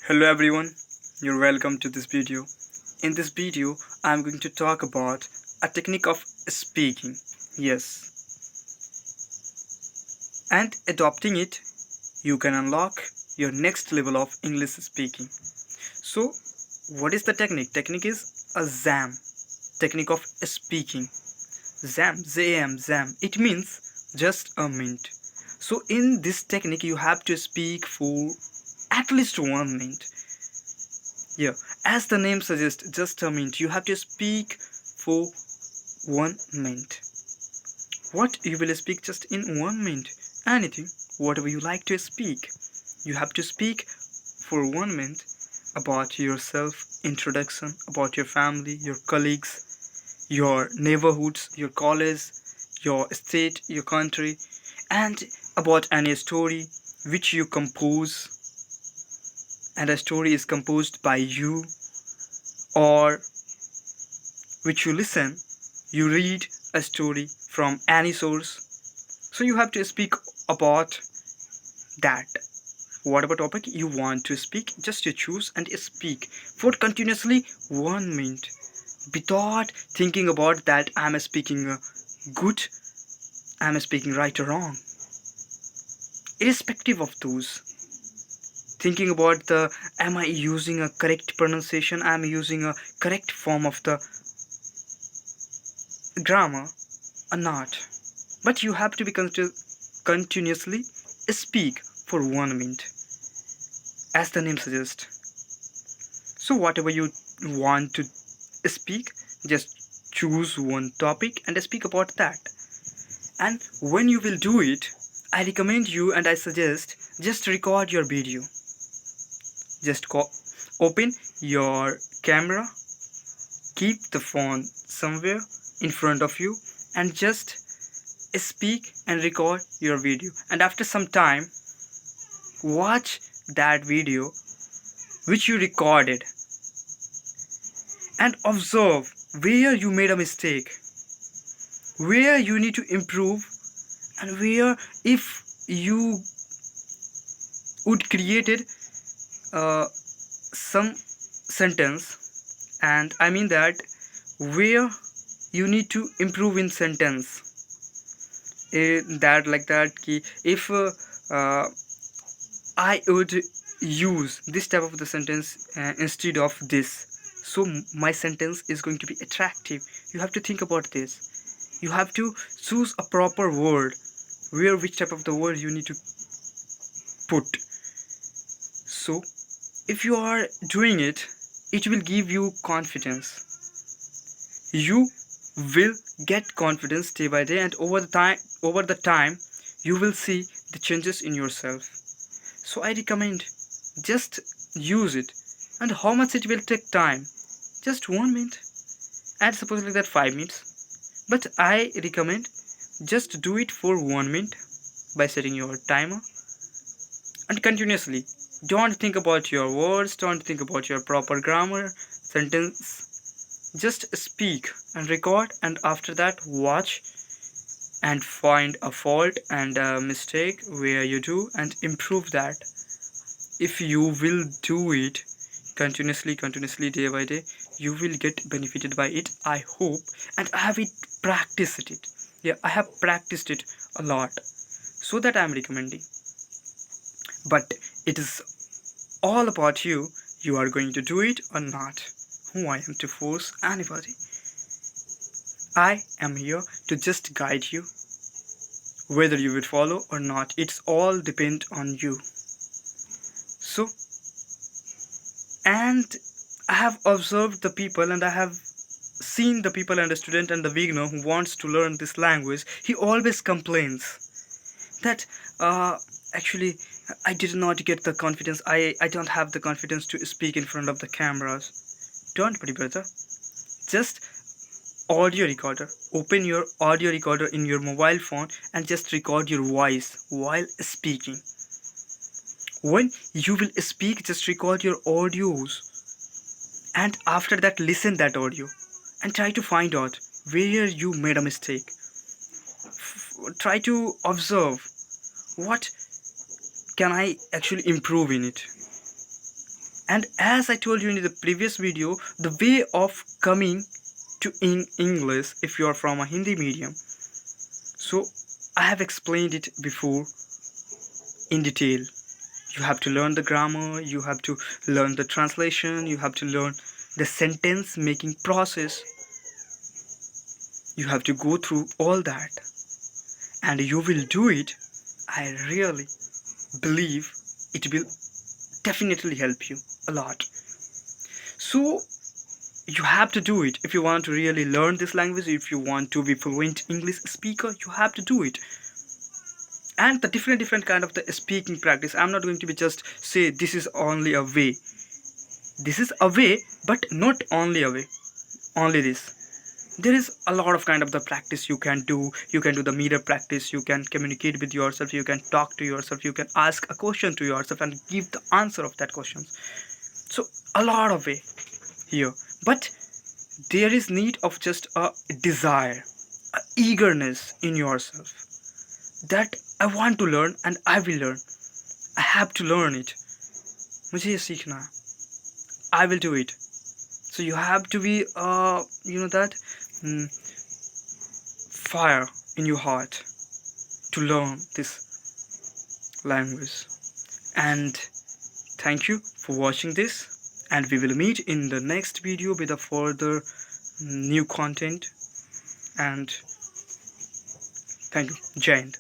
Hello everyone, you're welcome to this video. In this video, I'm going to talk about a technique of speaking. Yes, and adopting it, you can unlock your next level of English speaking. So, what is the technique? Technique is a ZAM, technique of speaking. ZAM, ZAM, ZAM. It means just a minute. So, in this technique, you have to speak for at least 1 minute. Yeah, as the name suggests, just a minute. You have to speak for 1 minute. What you will speak just in 1 minute? Anything, whatever you like to speak. You have to speak for 1 minute about yourself, introduction, about your family, your colleagues, your neighborhoods, your college, your state, your country, and about any story which you compose, and a story is composed by you or which you listen, you read a story from any source. So you have to speak about that. Whatever topic you want to speak, just you choose and speak for continuously 1 minute without thinking about that I'm speaking good, I'm speaking right or wrong. Irrespective of those, thinking about the am I using a correct pronunciation, am I using a correct form of the grammar or not. But you have to be continuously speak for 1 minute, as the name suggests. So whatever you want to speak, just choose one topic and speak about that. And when you will do it, I recommend you and I suggest just record your video. Just open your camera, keep the phone somewhere in front of you, and just speak and record your video. And after some time, watch that video which you recorded and observe where you made a mistake, where you need to improve, and where if you would created some sentence, and I mean that where you need to improve in sentence. That like that ki if uh, I would use this type of the sentence instead of this, so my sentence is going to be attractive. You have to think about this. You have to choose a proper word, where which type of the word you need to put. So if you are doing it, it will give you confidence. You will get confidence day by day, and over the time you will see the changes in yourself. So I recommend just use it. And how much it will take time? Just 1 minute, and suppose like that 5 minutes. But I recommend just do it for 1 minute by setting your timer and continuously. Don't think about your words, don't think about your proper grammar, sentence. Just speak and record, and after that, watch and find a fault and a mistake where you do and improve that. If you will do it continuously day by day, you will get benefited by it, I hope. And I have practiced it. Yeah, I have practiced it a lot, so that I'm recommending. But it is all about you. You are going to do it or not. Who I am to force anybody? I am here to just guide you. Whether you will follow or not, it's all depend on you. So, and I have observed the people, and I have seen the people and the student and the beginner who wants to learn this language. He always complains that actually I did not get the confidence. I don't have the confidence to speak in front of the cameras. Don't worry, brother. Just audio recorder. Open your audio recorder in your mobile phone and just record your voice while speaking. When you will speak, just record your audios, and after that listen that audio and try to find out where you made a mistake. Try to observe what can I actually improve in it. And as I told you in the previous video, the way of coming to in English, if you are from a Hindi medium, so I have explained it before in detail. You have to learn the grammar, you have to learn the translation, you have to learn the sentence making process. You have to go through all that, and you will do it. I really believe it will definitely help you a lot. So you have to do it if you want to really learn this language. If you want to be fluent English speaker, you have to do it. And the different kind of the speaking practice, I'm not going to be just say this is only a way. This is a way, but not only a way, only this. There is a lot of kind of the practice you can do. You can do the mirror practice, you can communicate with yourself, you can talk to yourself, you can ask a question to yourself and give the answer of that question. So a lot of way here, but there is need of just a desire, a eagerness in yourself, that I want to learn and I will learn. I have to learn it. मुझे ये सीखना है. I will do it. So you have to be that mm, fire in your heart to learn this language. And thank you for watching this, and we will meet in the next video with a further new content. And thank you. Jai Hind.